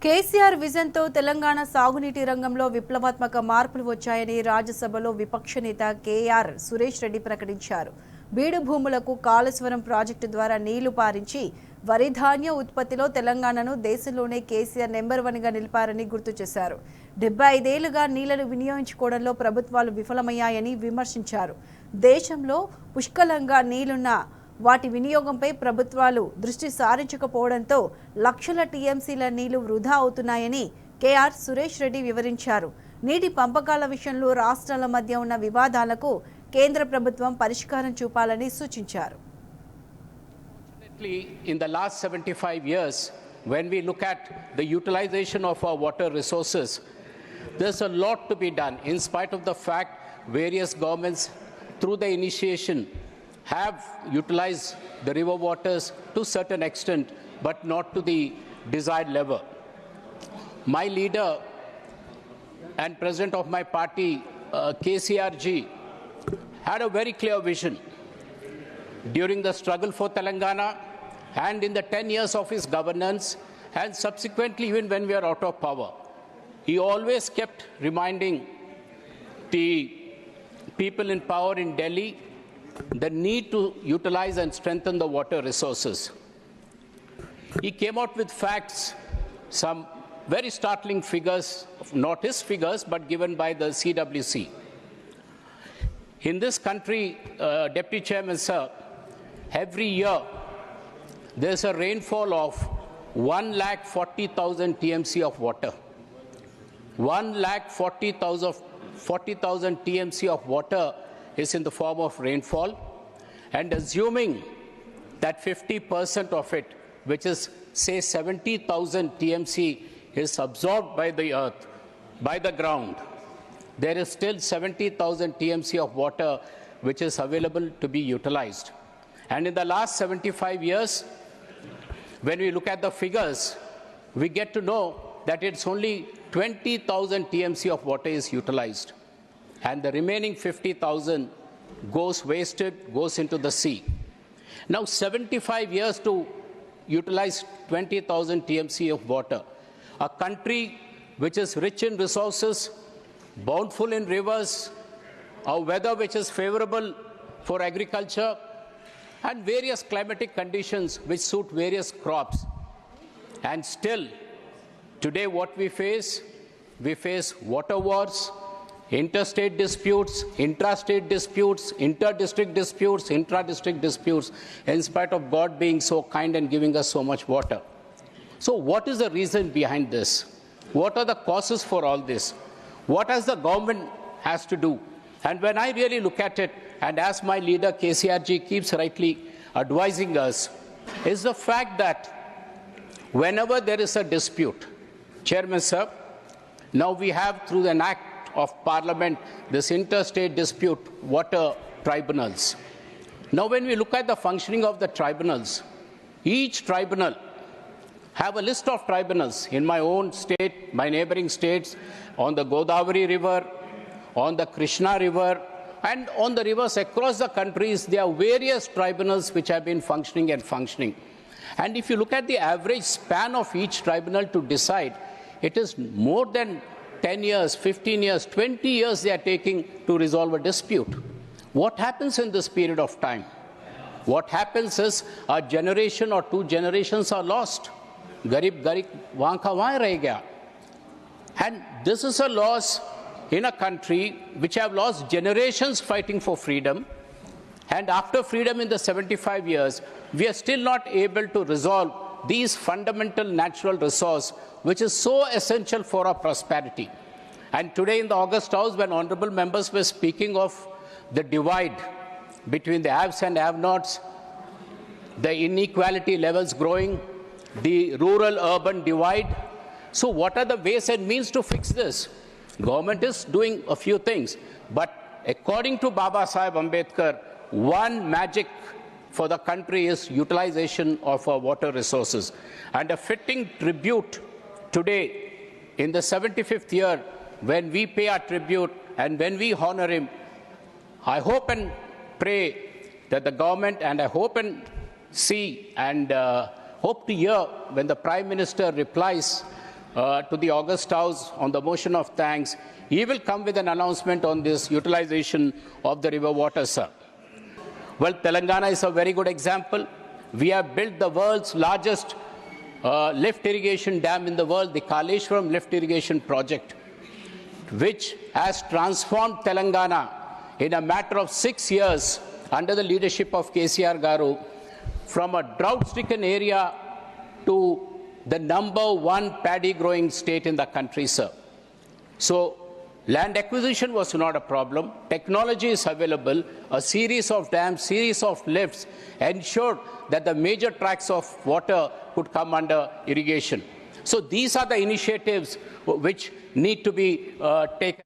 KCR విజన్తో Telangana సాగునీటి రంగంలో విప్లవాత్మక మార్పులు వచ్చాయని రాజ్యసభలో విపక్ష నేత KR సురేష్ రెడ్డి ప్రకటించారు. బీడు భూములకు కాళేశ్వరం ప్రాజెక్టు ద్వారా నీళ్లు పారించి వరి ధాన్య ఉత్పత్తిలో తెలంగాణను దేశంలోనే KCR నెంబర్ 1గా నిలిపారని గుర్తు చేశారు. 75 ఏళ్లుగా నీళ్లను వినియోగించుకోవడంలో ప్రభుత్వాలు విఫలమయ్యాయని విమర్శించారు. దేశంలో పుష్కలంగా నీళ్లున్న వాటి వినియోగంపై ప్రభుత్వాలు దృష్టి సారించకపోవడంతో లక్షల టీఎంసీల నీళ్లు వృధా అవుతున్నాయని KR సురేష్ రెడ్డి వివరించారు. నీటి పంపకాల విషయంలో రాష్ట్రాల మధ్య ఉన్న వివాదాలకు కేంద్ర ప్రభుత్వం పరిష్కారం చూపాలని సూచించారు. In the last 75 years, when we look at the utilization of our water resources, there's a lot to be done in spite of the fact various governments through the initiation have utilized the river waters to a certain extent, but not to the desired level. My leader and president of my party, KCRG, had a very clear vision during the struggle for Telangana and in the 10 years of his governance, and subsequently even when we are out of power. He always kept reminding the people in power in Delhi the need to utilize and strengthen the water resources. He came out with facts, some very startling figures, not his figures, but given by the CWC. In this country, Deputy Chairman, sir, every year there's a rainfall of 1,40,000 TMC of water. 1,40,000 TMC of water is in the form of rainfall, and assuming that 50% of it, which is say 70,000 TMC, is absorbed by the earth, by the ground, there is still 70,000 TMC of water which is available to be utilized. And in the last 75 years, when we look at the figures, we get to know that it's only 20,000 TMC of water is utilized, and the remaining 50,000 goes wasted, goes into the sea. Now 75 years to utilize 20,000 TMC of water. A country which is rich in resources, bountiful in rivers, a weather which is favorable for agriculture, and various climatic conditions which suit various crops. And still, today what we face water wars, interstate disputes, intrastate disputes, inter-district disputes, intra-district disputes, in spite of God being so kind and giving us so much water. So what is the reason behind this? What are the causes for all this? What has the government has to do? And when I really look at it, and as my leader KCRG keeps rightly advising us, is the fact that whenever there is a dispute, Chairman sir, now we have through an act of Parliament this interstate dispute water tribunals. Now when we look at the functioning of the tribunals, each tribunal have a list of tribunals in my own state, my neighboring states, on the Godavari River, on the Krishna River, and on the rivers across the countries. There are various tribunals which have been functioning and functioning. And if you look at the average span of each tribunal to decide, it is more than 10 years, 15 years, 20 years they are taking to resolve a dispute. What happens in this period of time? What happens is a generation or two generations are lost. Garib wahan ka wahan reh gaya. And this is a loss in a country which have lost generations fighting for freedom. And after freedom in the 75 years, we are still not able to resolve these fundamental natural resource which is so essential for our prosperity. And today in the August House, when honorable members were speaking of the divide between the haves and have-nots, the inequality levels growing, the rural-urban divide, so what are the ways and means to fix this? Government is doing a few things, but according to Baba Sahib Ambedkar, one magic for the country is utilization of our water resources. And a fitting tribute today, in the 75th year, when we pay our tribute and when we honor him, I hope and pray that the government, and I hope and see and hope to hear when the Prime Minister replies to the August House on the motion of thanks, he will come with an announcement on this utilization of the river water, sir. Well, Telangana is a very good example. We have built the world's largest lift irrigation dam in the world, the Kaleshwaram lift irrigation project, which has transformed Telangana in a matter of 6 years under the leadership of KCR Garu from a drought-stricken area to the #1 paddy growing state in the country, sir. So, land acquisition was not a problem. Technology is available. A series of dams, series of lifts ensured that the major tracts of water could come under irrigation. So these are the initiatives which need to be taken.